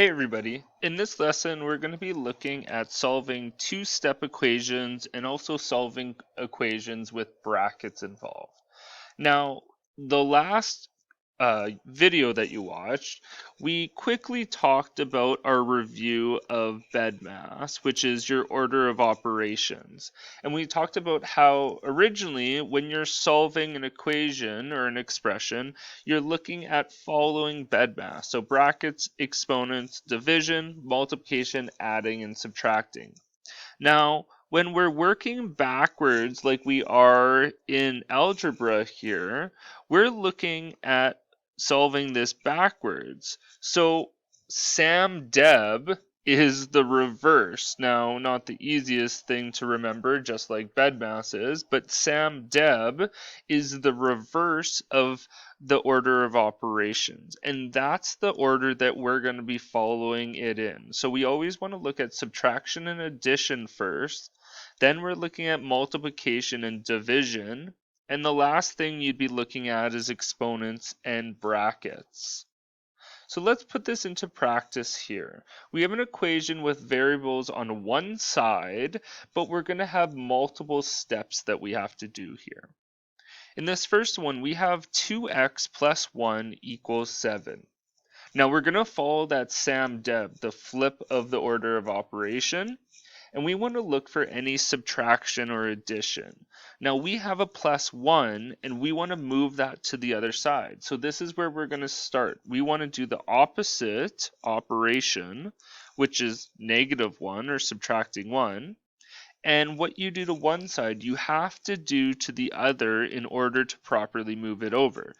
Hey everybody, in this lesson we're going to be looking at solving two-step equations and also solving equations with brackets involved. Now, the last video that you watched, we quickly talked about our review of BEDMAS, which is your order of operations. And we talked about how originally, when you're solving an equation or an expression, you're looking at following BEDMAS. So brackets, exponents, division, multiplication, adding, and subtracting. Now, when we're working backwards like we are in algebra here, we're looking at solving this backwards. So SAM-DEB is the reverse. Now, not the easiest thing to remember, just like BEDMAS is, but SAM-DEB is the reverse of the order of operations. And that's the order that we're going to be following it in. So we always want to look at subtraction and addition first. Then we're looking at multiplication and division. And the last thing you'd be looking at is exponents and brackets. So let's put this into practice here. We have an equation with variables on one side, but we're going to have multiple steps that we have to do here. In this first one, we have 2x plus 1 equals 7. Now we're going to follow that SAM-DEB, the flip of the order of operation, and we want to look for any subtraction or addition. Now we have a plus 1, and we want to move that to the other side. So this is where we're going to start. We want to do the opposite operation, which is -1 or subtracting 1. And what you do to one side, you have to do to the other in order to properly move it over.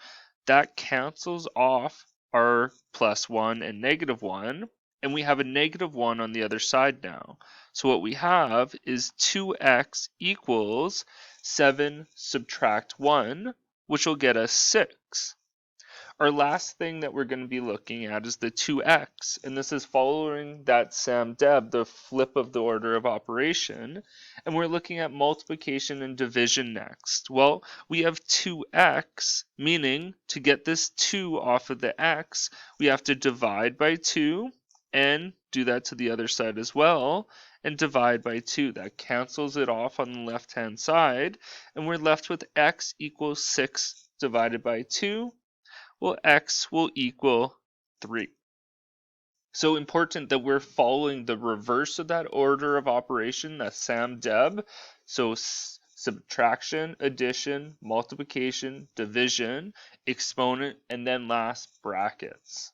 That cancels off our plus 1 and -1, and we have a -1 on the other side now. So what we have is 2x equals 7 subtract 1, which will get us 6. Our last thing that we're going to be looking at is the 2x, and this is following that SAM-DEB, the flip of the order of operation, and we're looking at multiplication and division next. Well, we have 2x, meaning to get this 2 off of the x, we have to divide by 2, and do that to the other side as well, and divide by 2. That cancels it off on the left-hand side, and we're left with x equals 6 divided by 2. Well, x will equal 3. So important that we're following the reverse of that order of operation, that SAM-DEB. So subtraction, addition, multiplication, division, exponent, and then last brackets.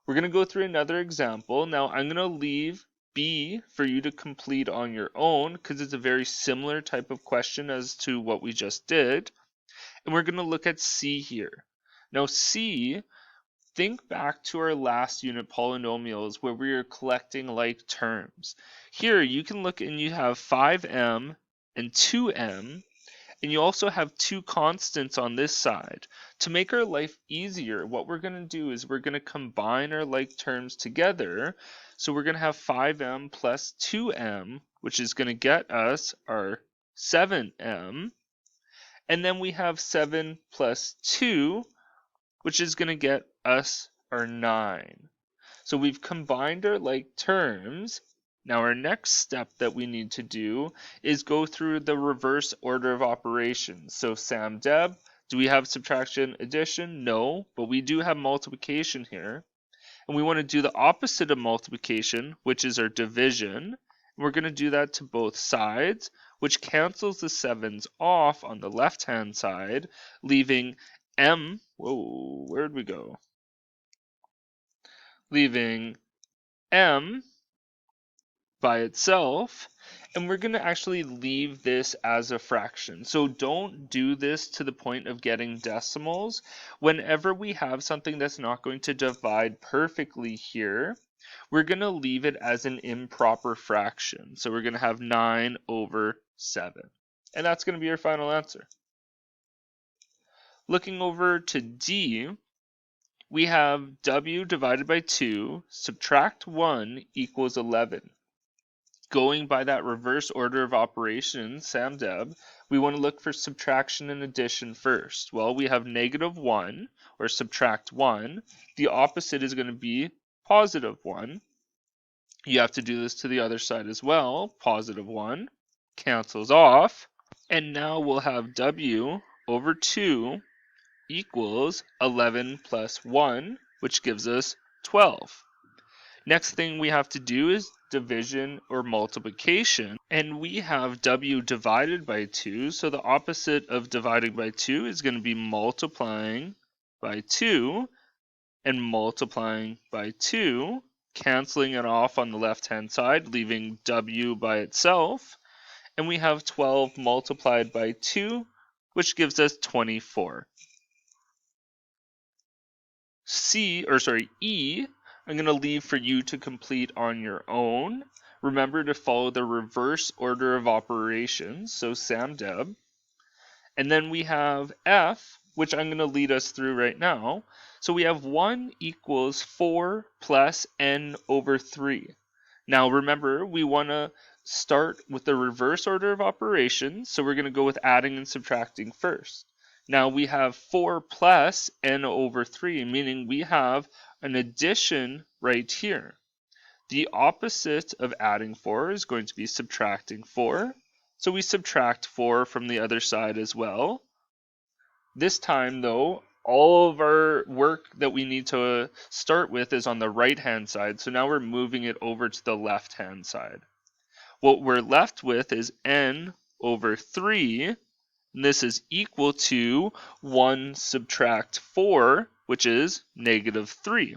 We're going to go through another example. Now I'm going to leave B for you to complete on your own because it's a very similar type of question as to what we just did. And we're going to look at C here. Now C, think back to our last unit, polynomials, where we were collecting like terms. Here you can look and you have 5m and 2m, and you also have two constants on this side. To make our life easier, what we're going to do is we're going to combine our like terms together. So we're going to have 5m plus 2m, which is going to get us our 7m. And then we have 7 plus 2, which is going to get us our 9. So we've combined our like terms. Now our next step that we need to do is go through the reverse order of operations. So SAM-DEB, do we have subtraction, addition? No, but we do have multiplication here. And we want to do the opposite of multiplication, which is our division. We're going to do that to both sides, which cancels the 7's off on the left-hand side, leaving m, whoa, where'd we go? Leaving m by itself, and we're going to actually leave this as a fraction. So don't do this to the point of getting decimals. Whenever we have something that's not going to divide perfectly here, we're going to leave it as an improper fraction. So we're going to have 9 over 7. And that's going to be our final answer. Looking over to D, we have w divided by 2, subtract 1 equals 11. Going by that reverse order of operations, SAM-DEB, we want to look for subtraction and addition first. Well, we have -1, or subtract 1. The opposite is going to be positive 1. You have to do this to the other side as well. Positive 1 cancels off. And now we'll have W over 2 equals 11 plus 1, which gives us 12. Next thing we have to do is division or multiplication. And we have W divided by 2. So the opposite of dividing by 2 is going to be multiplying by 2 and multiplying by 2, canceling it off on the left-hand side, leaving W by itself. And we have 12 multiplied by 2, which gives us 24. E, I'm going to leave for you to complete on your own. Remember to follow the reverse order of operations, so Sam Deb. And then we have F, which I'm going to lead us through right now. So we have 1 equals 4 plus n over 3. Now remember, we want to start with the reverse order of operations, so we're going to go with adding and subtracting first. Now we have 4 plus n over 3, meaning we have an addition right here. The opposite of adding 4 is going to be subtracting 4. So we subtract 4 from the other side as well. This time, though, all of our work that we need to start with is on the right-hand side. So now we're moving it over to the left-hand side. What we're left with is n over 3. And this is equal to 1 subtract 4, which is negative 3.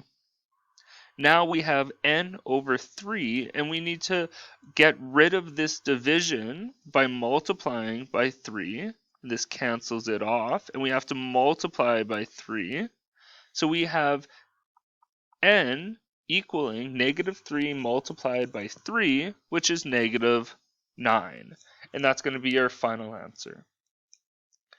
Now we have n over 3, and we need to get rid of this division by multiplying by 3. This cancels it off, and we have to multiply by 3. So we have n equaling negative 3 multiplied by 3, which is negative 9. And that's going to be our final answer.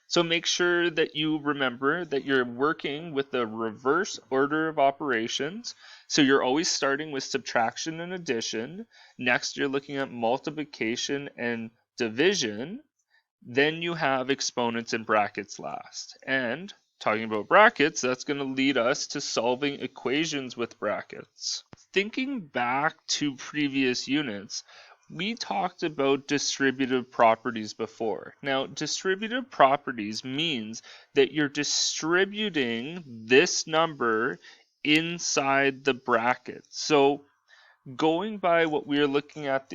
So make sure that you remember that you're working with the reverse order of operations. So you're always starting with subtraction and addition. Next, you're looking at multiplication and division. Then you have exponents and brackets last. And talking about brackets, that's going to lead us to solving equations with brackets. Thinking back to previous units, we talked about distributive properties before. Now, distributive properties means that you're distributing this number inside the bracket. So going by what we were looking at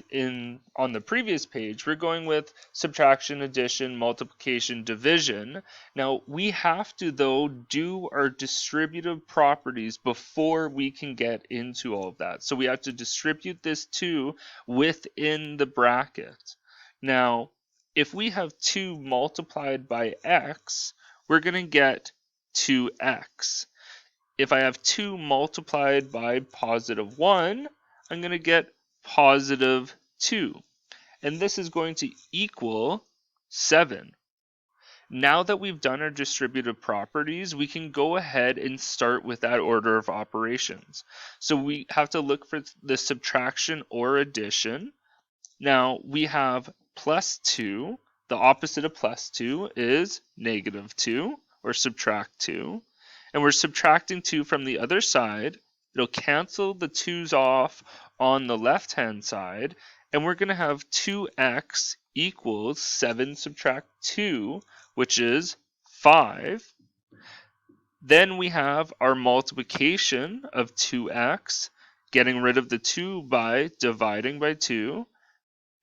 on the previous page, we're going with subtraction, addition, multiplication, division. Now, we have to, though, do our distributive properties before we can get into all of that. So we have to distribute this 2 within the bracket. Now, if we have 2 multiplied by x, we're going to get 2x. If I have 2 multiplied by positive 1, I'm going to get positive 2. And this is going to equal 7. Now that we've done our distributive properties, we can go ahead and start with that order of operations. So we have to look for the subtraction or addition. Now we have plus 2. The opposite of plus 2 is negative 2, or subtract 2. And we're subtracting 2 from the other side. It'll cancel the 2's off on the left-hand side, and we're going to have 2x equals 7 subtract 2, which is 5. Then we have our multiplication of 2x, getting rid of the 2 by dividing by 2,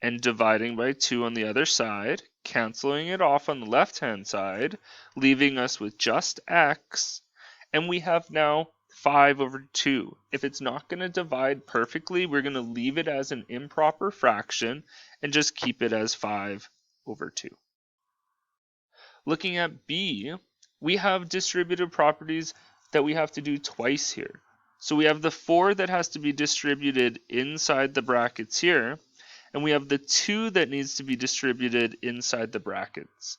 and dividing by 2 on the other side, canceling it off on the left-hand side, leaving us with just x, and we have now 5 over 2. If it's not going to divide perfectly, we're going to leave it as an improper fraction and just keep it as 5 over 2. Looking at B, we have distributive properties that we have to do twice here. So we have the 4 that has to be distributed inside the brackets here, and we have the 2 that needs to be distributed inside the brackets.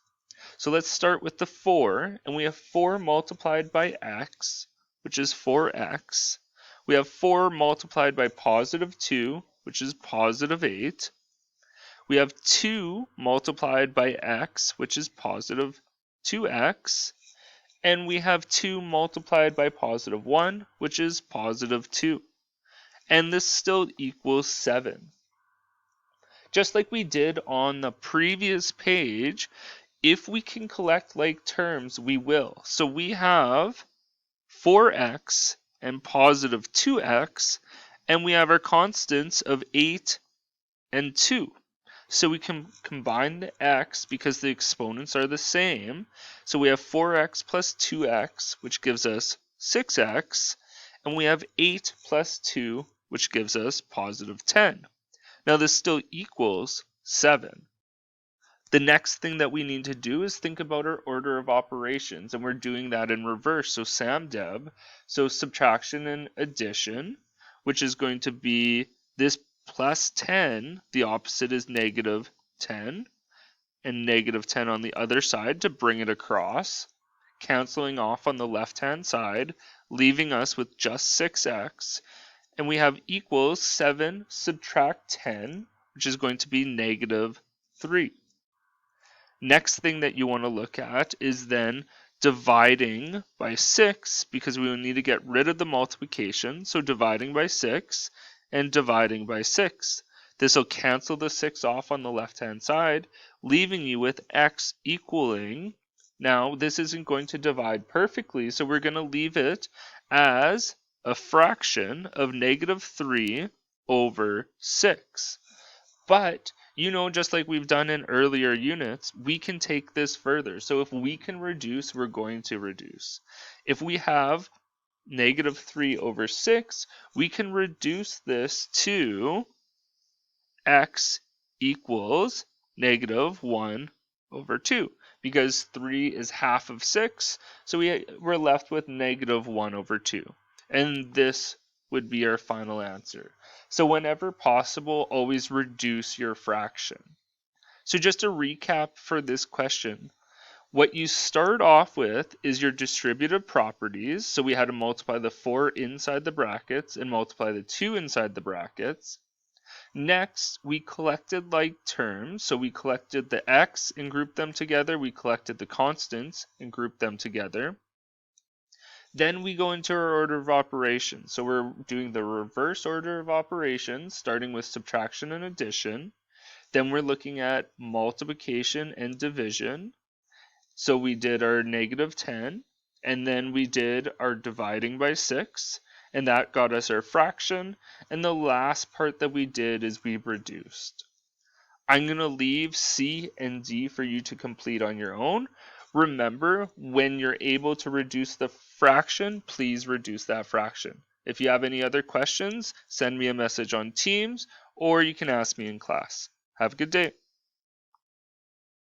So let's start with the 4, and we have 4 multiplied by x, which is 4x. We have 4 multiplied by positive 2, which is positive 8. We have 2 multiplied by x, which is positive 2x. And we have 2 multiplied by positive 1, which is positive 2. and this still equals 7. Just like we did on the previous page, if we can collect like terms, we will. So we have 4x and positive 2x, and we have our constants of 8 and 2. So we can combine the x because the exponents are the same. So we have 4x plus 2x, which gives us 6x, and we have 8 plus 2, which gives us positive 10. Now this still equals 7. The next thing that we need to do is think about our order of operations, and we're doing that in reverse. So SAM/DEB, so subtraction and addition, which is going to be this plus 10, the opposite is negative 10, and negative 10 on the other side to bring it across, canceling off on the left-hand side, leaving us with just 6x, and we have equals 7 subtract 10, which is going to be negative 3. Next thing that you want to look at is then dividing by 6, because we will need to get rid of the multiplication. So dividing by 6 and dividing by 6. This will cancel the 6 off on the left-hand side, leaving you with x equaling. Now, this isn't going to divide perfectly, so we're going to leave it as a fraction of negative 3 over 6. But, just like we've done in earlier units, we can take this further. So if we can reduce, we're going to reduce. If we have negative 3 over 6, we can reduce this to x equals negative 1 over 2, because 3 is half of 6, so we're left with negative 1 over 2. And this would be our final answer. So whenever possible, always reduce your fraction. So just a recap for this question, what you start off with is your distributive properties. So we had to multiply the 4 inside the brackets and multiply the 2 inside the brackets. Next, we collected like terms. So we collected the x and grouped them together. We collected the constants and grouped them together. Then we go into our order of operations. So we're doing the reverse order of operations, starting with subtraction and addition. Then we're looking at multiplication and division. So we did our negative 10, and then we did our dividing by 6, and that got us our fraction. And the last part that we did is we reduced. I'm going to leave C and D for you to complete on your own. Remember, when you're able to reduce the fraction, please reduce that fraction. If you have any other questions, send me a message on Teams, or you can ask me in class. Have a good day.